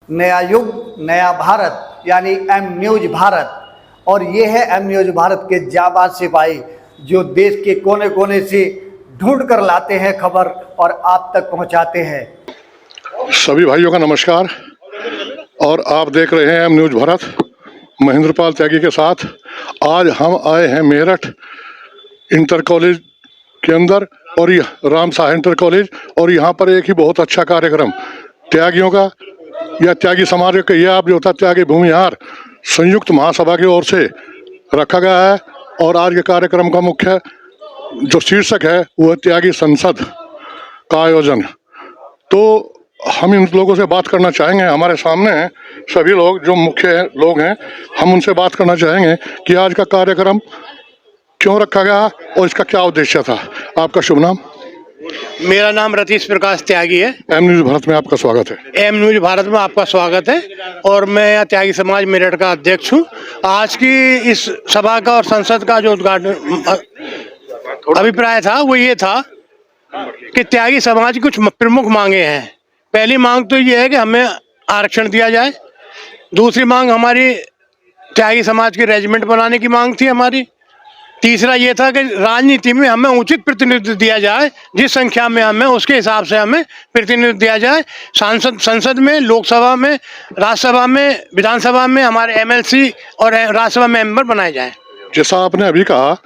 नया युग नया भारत यानी एम न्यूज भारत। और ये है एम न्यूज भारत के जाबाज सिपाही जो देश के कोने कोने से ढूंढ कर लाते हैं खबर और आप तक पहुंचाते हैं। सभी भाइयों का नमस्कार और आप देख रहे हैं एम न्यूज भारत महेंद्रपाल त्यागी के साथ। आज हम आए हैं मेरठ इंटर कॉलेज के अंदर और राम शाह इंटर कॉलेज, और यहाँ पर एक ही बहुत अच्छा कार्यक्रम त्यागियों का या त्यागी समाज का यह आप जो होता त्यागी भूमिहार संयुक्त महासभा की ओर से रखा गया है। और आज के कार्यक्रम का मुख्य जो शीर्षक है वह त्यागी संसद का आयोजन। तो हम इन लोगों से बात करना चाहेंगे। हमारे सामने हैं सभी लोग जो मुख्य लोग हैं, हम उनसे बात करना चाहेंगे कि आज का कार्यक्रम क्यों रखा गया और इसका क्या उद्देश्य था। आपका शुभ नाम? मेरा नाम रतीश प्रकाश त्यागी है। एम न्यूज भारत में आपका स्वागत है। एम न्यूज भारत में आपका स्वागत है और मैं त्यागी समाज मेरठ का अध्यक्ष हूँ। आज की इस सभा का और संसद का जो उद्घाटन अभिप्राय था वो ये था कि त्यागी समाज की कुछ प्रमुख मांगे हैं। पहली मांग तो ये है कि हमें आरक्षण दिया जाए। दूसरी मांग हमारी त्यागी समाज के रेजिमेंट बनाने की मांग थी हमारी। तीसरा ये था कि राजनीति में हमें उचित प्रतिनिधित्व दिया जाए, जिस संख्या में हमें उसके हिसाब से हमें प्रतिनिधित्व दिया जाए। संसद में, लोकसभा में, राज्यसभा में, विधानसभा में हमारे एमएलसी और राज्यसभा मेंबर बनाए जाएं। जैसा आपने अभी कहा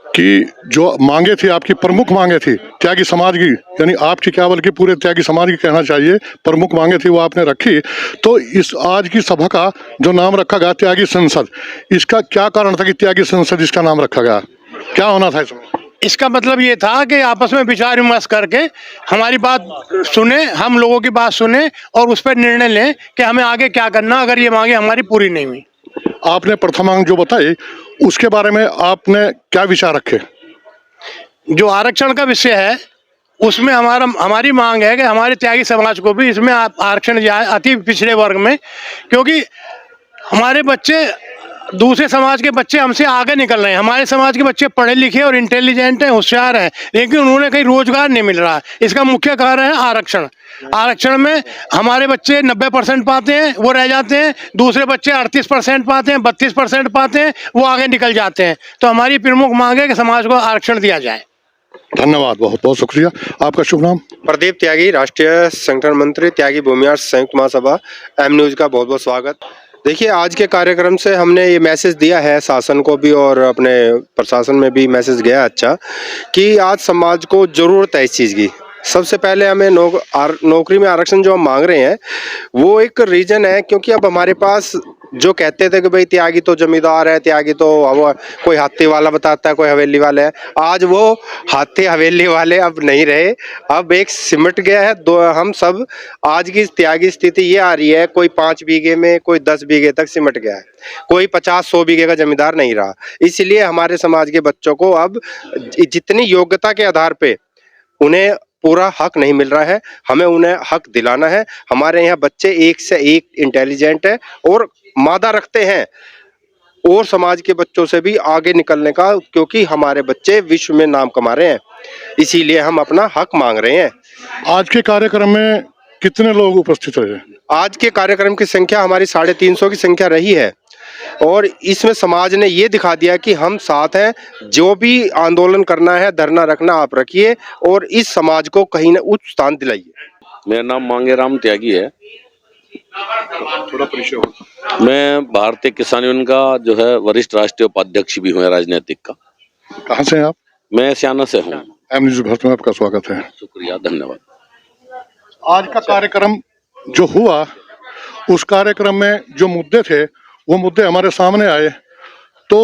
कि जो मांगे थी आपकी प्रमुख मांगे थी त्यागी समाज की, यानी आपकी क्या बल्कि पूरे त्यागी समाज की कहना चाहिए, प्रमुख मांगे थी वो आपने रखी। तो इस आज की सभा का जो नाम रखा गया त्यागी संसद, इसका क्या कारण था कि त्यागी संसद इसका नाम रखा गया? क्या होना था इसमें? इसका मतलब ये था कि आपस में विचार विमर्श करके हमारी बात सुने, हम लोगों की बात सुने और उस पर निर्णय लें कि हमें आगे क्या करना अगर ये मांगे हमारी पूरी नहीं हुई। आपने प्रथम मांग जो बताई उसके बारे में आपने क्या विचार रखे? जो आरक्षण का विषय है उसमें हमारी मांग है कि हमारे त्यागी समाज को भी इसमें आरक्षण दिया है, अति पिछड़े वर्ग में। क्योंकि हमारे बच्चे, दूसरे समाज के बच्चे हमसे आगे निकल रहे हैं। हमारे समाज के बच्चे पढ़े लिखे और इंटेलिजेंट हैं, होशियार हैं, लेकिन उन्होंने कहीं रोजगार नहीं मिल रहा है। इसका मुख्य कारण है आरक्षण। आरक्षण में हमारे बच्चे 90% पाते हैं, वो रह जाते हैं। दूसरे बच्चे 38% पाते हैं, 32% पाते हैं, वो आगे निकल जाते हैं। तो हमारी प्रमुख मांग है कि समाज को आरक्षण दिया जाए। धन्यवाद, बहुत बहुत शुक्रिया। आपका शुभ नाम? प्रदीप त्यागी, राष्ट्रीय संगठन मंत्री, त्यागी भूमिहार संयुक्त महासभा। एम न्यूज का बहुत बहुत स्वागत। देखिए, आज के कार्यक्रम से हमने ये मैसेज दिया है शासन को भी और अपने प्रशासन में भी मैसेज गया अच्छा कि आज समाज को जरूरत है इस चीज़ की। सबसे पहले हमें नौकरी में आरक्षण जो हम मांग रहे हैं वो एक रीजन है, क्योंकि अब हमारे पास जो कहते थे कि भाई त्यागी तो जमींदार है, त्यागी तो कोई हाथी वाला बताता है, कोई हवेली वाला है। आज वो हाथी हवेली वाले अब नहीं रहे, अब एक सिमट गया है दो। हम सब आज की त्यागी स्थिति ये आ रही है, कोई 5 बीघे में, कोई 10 बीघे तक सिमट गया है, कोई 50-100 बीघे का जमींदार नहीं रहा। इसलिए हमारे समाज के बच्चों को अब जितनी योग्यता के आधार पे उन्हें पूरा हक नहीं मिल रहा है, हमें उन्हें हक दिलाना है। हमारे यहाँ बच्चे एक से एक इंटेलिजेंट है और मादा रखते हैं और समाज के बच्चों से भी आगे निकलने का, क्योंकि हमारे बच्चे विश्व में नाम कमा रहे हैं, इसीलिए हम अपना हक मांग रहे हैं। आज के कार्यक्रम में कितने लोग उपस्थित रहे? आज के कार्यक्रम की संख्या हमारी 350 की संख्या रही है और इसमें समाज ने ये दिखा दिया कि हम साथ हैं। जो भी आंदोलन करना है, धरना रखना, आप रखिए और इस समाज को कहीं न उच्च स्थान दिलाइए। मेरा नाम मांगेराम त्यागी है। थोड़ा परिचय हो। मैं भारतीय किसान यूनियन का जो है वरिष्ठ राष्ट्रीय उपाध्यक्ष भी हूँ राजनीतिक का। कहाँ से हैं आप? मैं सियाना से हूँ। एम न्यूज भारत में आपका स्वागत है। शुक्रिया, धन्यवाद। आज का कार्यक्रम जो हुआ उस कार्यक्रम में जो मुद्दे थे वो मुद्दे हमारे सामने आए। तो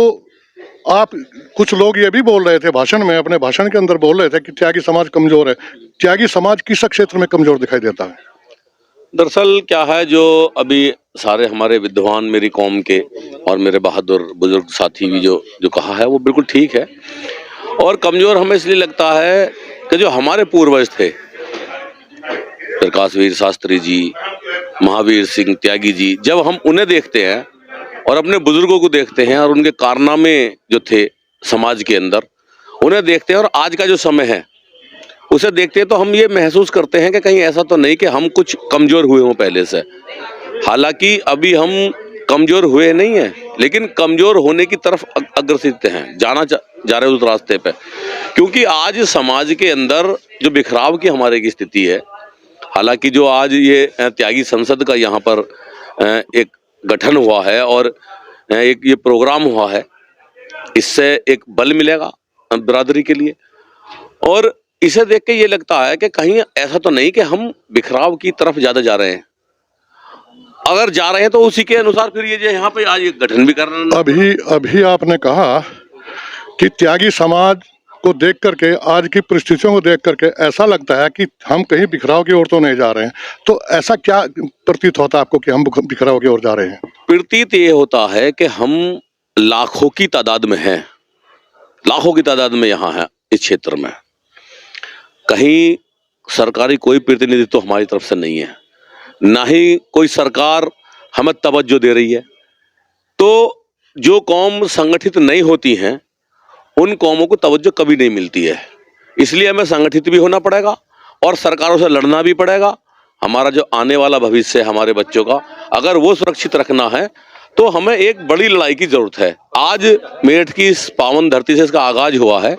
आप कुछ लोग ये भी बोल रहे थे भाषण में, अपने भाषण के अंदर बोल रहे थे कि त्यागी समाज कमजोर है। त्यागी समाज किस क्षेत्र में कमजोर दिखाई देता है? दरअसल क्या है, जो अभी सारे हमारे विद्वान मेरी कौम के और मेरे बहादुर बुजुर्ग साथी भी जो कहा है वो बिल्कुल ठीक है। और कमजोर हमें इसलिए लगता है कि जो हमारे पूर्वज थे, प्रकाशवीर शास्त्री जी, महावीर सिंह त्यागी जी, जब हम उन्हें देखते हैं और अपने बुजुर्गों को देखते हैं और उनके कारनामे जो थे समाज के अंदर उन्हें देखते हैं और आज का जो समय है उसे देखते हैं, तो हम ये महसूस करते हैं कि कहीं ऐसा तो नहीं कि हम कुछ कमजोर हुए हों पहले से। हालांकि अभी हम कमजोर हुए नहीं हैं, लेकिन कमजोर होने की तरफ अग्रसित हैं, जा रहे हैं उस रास्ते पे। क्योंकि आज समाज के अंदर जो बिखराव की हमारे की स्थिति है, हालांकि जो आज ये त्यागी संसद का यहाँ पर एक गठन हुआ है और एक ये प्रोग्राम हुआ है, इससे एक बल मिलेगा बिरादरी के लिए। और इसे देख के ये लगता है कि कहीं ऐसा तो नहीं कि हम बिखराव की तरफ ज्यादा जा रहे हैं। अगर जा रहे हैं तो उसी के अनुसार फिर ये जो यहाँ पे आज एक गठन भी कर रहे हैं। अभी आपने कहा कि त्यागी समाज को देख करके, आज की परिस्थितियों को देख करके ऐसा लगता है कि हम कहीं बिखराव की ओर तो नहीं जा रहे हैं। तो ऐसा क्या प्रतीत होता है आपको कि हम बिखराव की ओर जा रहे हैं? प्रतीत ये होता है कि हम लाखों की तादाद में हैं, लाखों की तादाद में यहाँ है इस क्षेत्र में। कहीं सरकारी कोई प्रतिनिधित्व तो हमारी तरफ से नहीं है, ना ही कोई सरकार हमें तवज्जो दे रही है। तो जो कौम संगठित नहीं होती हैं, उन कौमों को तवज्जो कभी नहीं मिलती है। इसलिए हमें संगठित भी होना पड़ेगा और सरकारों से लड़ना भी पड़ेगा। हमारा जो आने वाला भविष्य है हमारे बच्चों का, अगर वो सुरक्षित रखना है तो हमें एक बड़ी लड़ाई की जरूरत है। आज मेरठ की इस पावन धरती से इसका आगाज हुआ है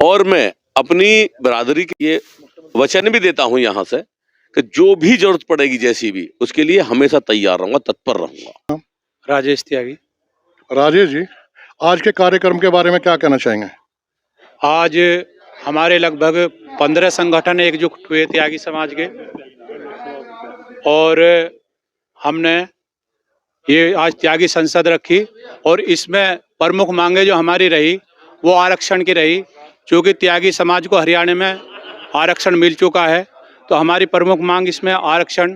और मैं अपनी बिरादरी के ये वचन भी देता हूं यहाँ से कि जो भी जरूरत पड़ेगी जैसी भी, उसके लिए हमेशा तैयार रहूंगा, तत्पर रहूंगा। राजेश त्यागी। राजेश जी, आज के कार्यक्रम के बारे में क्या कहना चाहेंगे? आज हमारे लगभग 15 संगठन एकजुट हुए त्यागी समाज के, और हमने ये आज त्यागी संसद रखी और इसमें प्रमुख मांगे जो हमारी रही वो आरक्षण की रही। क्योंकि त्यागी समाज को हरियाणा में आरक्षण मिल चुका है, तो हमारी प्रमुख मांग इसमें आरक्षण।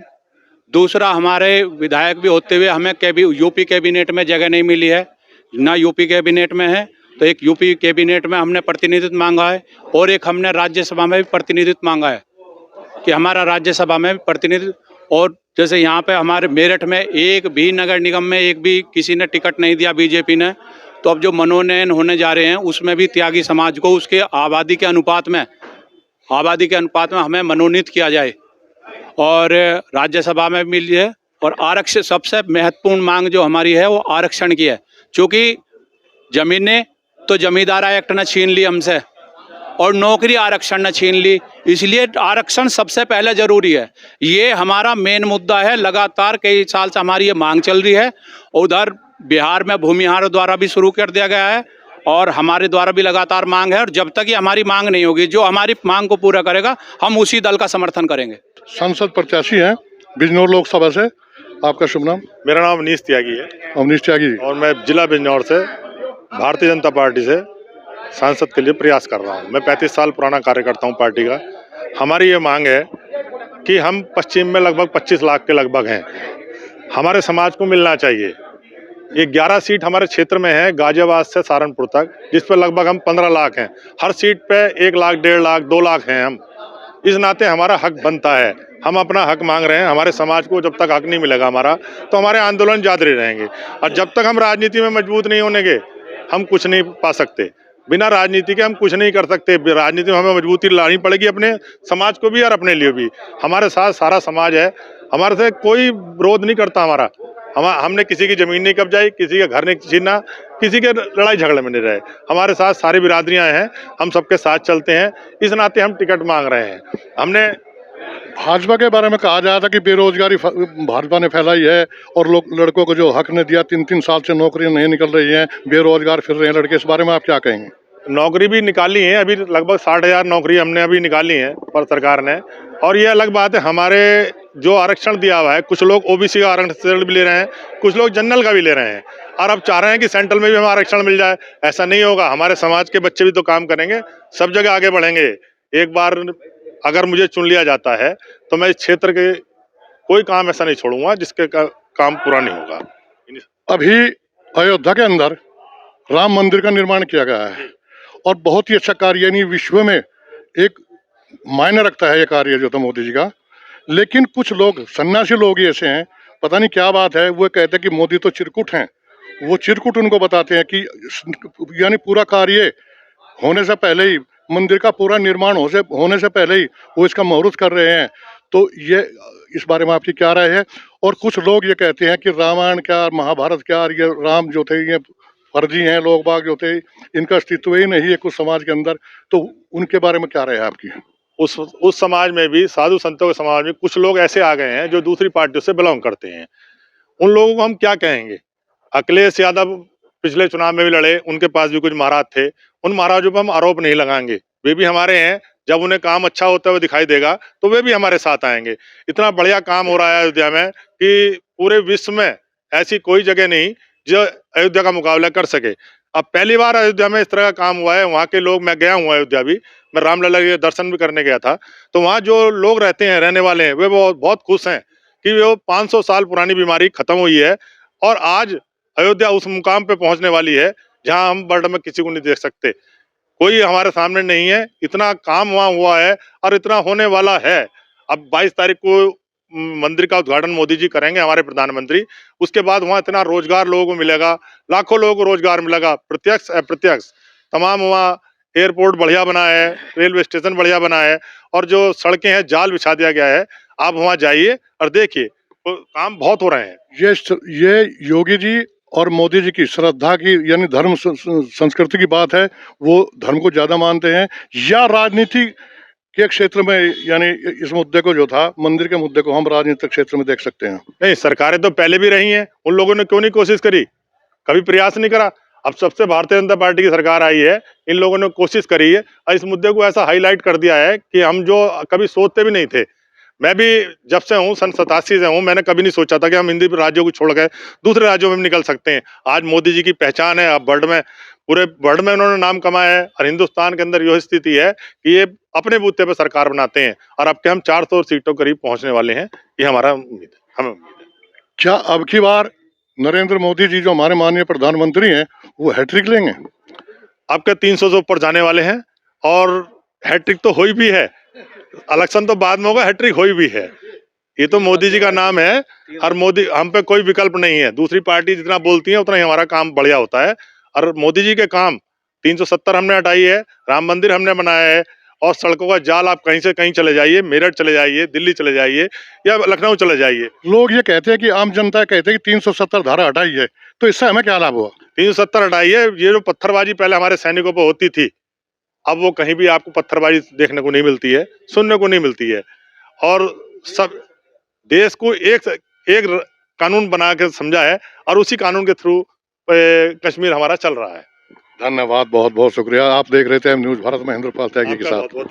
दूसरा, हमारे विधायक भी होते हुए हमें यूपी कैबिनेट में जगह नहीं मिली है, ना यूपी कैबिनेट में है, तो एक यूपी कैबिनेट में हमने प्रतिनिधित्व मांगा है और एक हमने राज्यसभा में भी प्रतिनिधित्व मांगा है कि हमारा राज्यसभा में भी प्रतिनिधित्व। और जैसे यहाँ पे हमारे मेरठ में एक भी नगर निगम में एक भी किसी ने टिकट नहीं दिया बीजेपी ने, तो अब जो मनोनयन होने जा रहे हैं उसमें भी त्यागी समाज को उसके आबादी के अनुपात में हमें मनोनीत किया जाए और राज्यसभा में भी मिली है। और आरक्षण सबसे महत्वपूर्ण मांग जो हमारी है वो आरक्षण की है। क्योंकि जमीनें तो जमींदार एक्ट ने छीन ली हमसे और नौकरी आरक्षण ने छीन ली, इसलिए आरक्षण सबसे पहले जरूरी है। ये हमारा मेन मुद्दा है। लगातार कई साल से हमारी ये मांग चल रही है। उधर बिहार में भूमिहारों द्वारा भी शुरू कर दिया गया है और हमारे द्वारा भी लगातार मांग है, और जब तक ये हमारी मांग नहीं होगी, जो हमारी मांग को पूरा करेगा हम उसी दल का समर्थन करेंगे। संसद प्रत्याशी हैं बिजनौर लोकसभा से, आपका शुभ नाम? मेरा नाम अवनीश त्यागी है। अवनीश त्यागी, और मैं जिला बिजनौर से भारतीय जनता पार्टी से सांसद के लिए प्रयास कर रहा हूं। मैं 35 साल पुराना कार्यकर्ता हूं पार्टी का। हमारी ये मांग है कि हम पश्चिम में लगभग 25 लाख के लगभग हैं, हमारे समाज को मिलना चाहिए। ये 11 सीट हमारे क्षेत्र में है, गाजियाबाद से सहारनपुर तक, जिस पर लगभग हम 15 लाख हैं। हर सीट पे 1 लाख, 1.5 लाख, 2 लाख हैं हम। इस नाते हमारा हक बनता है, हम अपना हक मांग रहे हैं। हमारे समाज को जब तक हक नहीं मिलेगा हमारा, तो हमारे आंदोलन जारी रहेंगे। और जब तक हम राजनीति में मजबूत नहीं होंगे, हम कुछ नहीं पा सकते। बिना राजनीति के हम कुछ नहीं कर सकते। राजनीति में हमें मजबूती लानी पड़ेगी, अपने समाज को भी और अपने लिए भी। हमारे साथ सारा समाज है, हमारे से कोई विरोध नहीं करता। हमने किसी की जमीन नहीं कब्जाई, किसी का घर नहीं छीना, किसी के लड़ाई झगड़े में नहीं रहे। हमारे साथ सारी बिरादरियां हैं, हम सबके साथ चलते हैं। इस नाते हम टिकट मांग रहे हैं। हमने भाजपा के बारे में कहा जा रहा था कि बेरोजगारी भाजपा ने फैलाई है और लड़कों को जो हक ने दिया, 3-3 साल से नौकरियां नहीं निकल रही हैं, बेरोजगार फिर रहे हैं लड़के। इस बारे में आप क्या कहेंगे? नौकरी भी निकाली है, अभी लगभग 60,000 नौकरी हमने अभी निकाली है पर सरकार ने। और ये अलग बात है, हमारे जो आरक्षण दिया हुआ है, कुछ लोग ओबीसी का आरक्षण भी ले रहे हैं, कुछ लोग जनरल का भी ले रहे हैं, और अब चाह रहे हैं कि सेंट्रल में भी हमें आरक्षण मिल जाए। ऐसा नहीं होगा। हमारे समाज के बच्चे भी तो काम करेंगे, सब जगह आगे बढ़ेंगे। एक बार अगर मुझे चुन लिया जाता है तो मैं इस क्षेत्र के कोई काम ऐसा नहीं छोड़ूंगा जिसके काम पूरा नहीं होगा। अभी अयोध्या के अंदर राम मंदिर का निर्माण किया गया है और बहुत ही अच्छा कार्य, यानी विश्व में एक मायने रखता है ये कार्य जो था मोदी जी का। लेकिन कुछ लोग, सन्यासी लोग ही ऐसे हैं, पता नहीं क्या बात है, वो कहते हैं कि मोदी तो चिरकुट हैं। वो चिरकुट उनको बताते हैं कि यानी पूरा कार्य होने से पहले ही, मंदिर का पूरा निर्माण होने से पहले ही वो इसका मुहूर्त कर रहे हैं। तो ये इस बारे में आपकी क्या राय है? और कुछ लोग ये कहते हैं कि रामायण क्या, महाभारत क्या, और ये राम जो थे ये फर्जी हैं, लोग बाग जो थे इनका अस्तित्व ही नहीं है कुछ समाज के अंदर, तो उनके बारे में क्या राय है आपकी? उस समाज में भी, साधु संतों के समाज में कुछ लोग ऐसे आ गए हैं जो दूसरी पार्टियों से बिलोंग करते हैं। उन लोगों को हम क्या कहेंगे? अखिलेश यादव पिछले चुनाव में भी लड़े, उनके पास भी कुछ महाराज थे। उन महाराजों पर हम आरोप नहीं लगाएंगे, वे भी हमारे हैं। जब उन्हें काम अच्छा होता हुआ दिखाई देगा तो वे भी हमारे साथ आएंगे। इतना बढ़िया काम हो रहा है अयोध्या में कि पूरे विश्व में ऐसी कोई जगह नहीं जो अयोध्या का मुकाबला कर सके। अब पहली बार अयोध्या में इस तरह का काम हुआ है। वहाँ के लोग, मैं गया हूँ अयोध्या भी, मैं रामलला के दर्शन भी करने गया था, तो वहाँ जो लोग रहते हैं, रहने वाले हैं, वे बहुत खुश हैं कि वो 500 साल पुरानी बीमारी खत्म हुई है और आज अयोध्या उस मुकाम पे पहुंचने वाली है जहां हम वर्ल्ड में किसी को नहीं देख सकते। कोई हमारे सामने नहीं है, इतना काम वहां हुआ है और इतना होने वाला है। अब 22 तारीख को मंदिर का उद्घाटन मोदी जी करेंगे, हमारे प्रधानमंत्री। उसके बाद वहां इतना रोजगार लोगों को मिलेगा, लाखों लोगों को रोजगार मिलेगा, प्रत्यक्ष अप्रत्यक्ष तमाम। वहाँ एयरपोर्ट बढ़िया बना है, रेलवे स्टेशन बढ़िया बना है और जो सड़कें हैं जाल बिछा दिया गया है। आप वहां जाइए और देखिए, तो काम बहुत हो रहे हैं। ये योगी जी और मोदी जी की श्रद्धा की यानी धर्म संस्कृति की बात है, वो धर्म को ज्यादा मानते हैं, या राजनीति के क्षेत्र में, यानी इस मुद्दे को जो था मंदिर के मुद्दे को हम राजनीतिक क्षेत्र में देख सकते हैं? नहीं, सरकारें तो पहले भी रही हैं, उन लोगों ने क्यों नहीं कोशिश करी, कभी प्रयास नहीं करा। अब सबसे भारतीय जनता पार्टी की सरकार आई है, इन लोगों ने कोशिश करी है और इस मुद्दे को ऐसा हाईलाइट कर दिया है कि हम जो कभी सोचते भी नहीं थे। मैं भी जब से हूँ, सन 87 से हूँ, मैंने कभी नहीं सोचा था कि हम हिंदी राज्यों को छोड़ गए दूसरे राज्यों में भी निकल सकते हैं। आज मोदी जी की पहचान है, अब वर्ल्ड में, पूरे वर्ल्ड में उन्होंने नाम कमाया है और हिंदुस्तान के अंदर यह स्थिति है कि ये अपने बूते पे सरकार बनाते हैं और अब के हम 400 सीटों करीब पहुंचने वाले हैं। ये हमारा उम्मीद है, हमें उम्मीद है। क्या अब की बार नरेंद्र मोदी जी जो हमारे माननीय प्रधानमंत्री हैं वो हैट्रिक लेंगे? अब के 300 से ऊपर जाने वाले हैं और हैट्रिक तो हुई भी है। इलेक्शन तो बाद में होगा, हैट्रिक हुई भी है। ये तो मोदी जी का नाम है और मोदी, हम पे कोई विकल्प नहीं है। दूसरी पार्टी जितना बोलती है उतना ही हमारा काम बढ़िया होता है और मोदी जी के काम 370 हमने हटाई है, राम मंदिर हमने बनाया है और सड़कों का जाल, आप कहीं से कहीं चले जाइए, मेरठ चले जाइए, दिल्ली चले जाइए या लखनऊ चले जाइए। लोग ये कहते हैं कि आम जनता कहते हैं कि 370 धारा हटाई है, तो इससे हमें क्या लाभ हुआ? 370 हटाई है। ये जो पत्थरबाजी पहले हमारे सैनिकों पर होती थी, अब वो कहीं भी आपको पत्थरबाजी देखने को नहीं मिलती है, सुनने को नहीं मिलती है। और सब देश को एक कानून बना के समझा है और उसी कानून के थ्रू कश्मीर हमारा चल रहा है। धन्यवाद, बहुत बहुत शुक्रिया। आप देख रहे थे न्यूज़ भारत, महेंद्र पाल त्यागी के आपका साथ। बहुत-बहुत